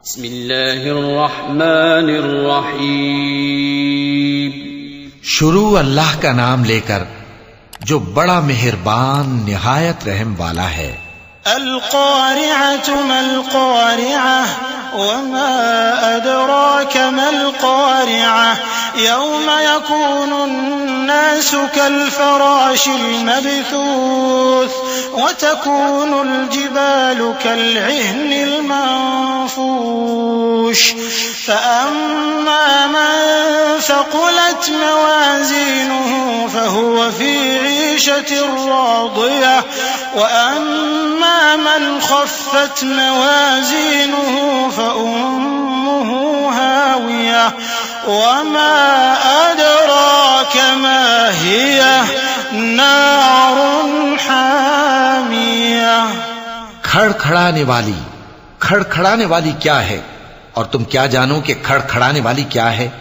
बिस्मिल्लाहिर्रहमानिर्रहीम। शुरू अल्लाह का नाम लेकर जो बड़ा मेहरबान निहायत रहम वाला है। अल-क़ारिअतु मल-क़ारिअह वमा अदराक मल-क़ारिअह यौम यकूनु अन्नासु कल-फ़राशिल मबथूस व तकूनुल जिबालु कल-इह्निल मंफूश फ़अम्मा मन ثقلت موازينه فهو في عيشة راضية وأما من خفت موازينه فأمه هاوية وما أدراك ما هي نار حامية। खड़खड़ाने वाली क्या है, और तुम क्या जानो कि खड़खड़ाने वाली क्या है?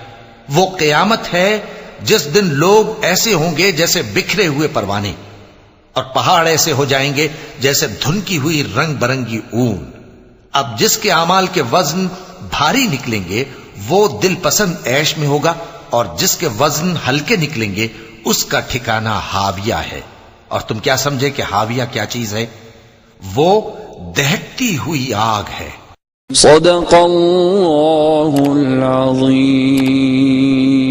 वो क़यामत है जिस दिन लोग ऐसे होंगे जैसे बिखरे हुए परवाने, और पहाड़ ऐसे हो जाएंगे जैसे धुनकी हुई रंग बरंगी ऊन। अब जिसके आमाल के वजन भारी निकलेंगे वो दिल पसंद ऐश में होगा, और जिसके वजन हल्के निकलेंगे उसका ठिकाना हाविया है। और तुम क्या समझे कि हाविया क्या चीज है? वो दहकती हुई आग है। सदक़ल्लाहुल अज़ीम।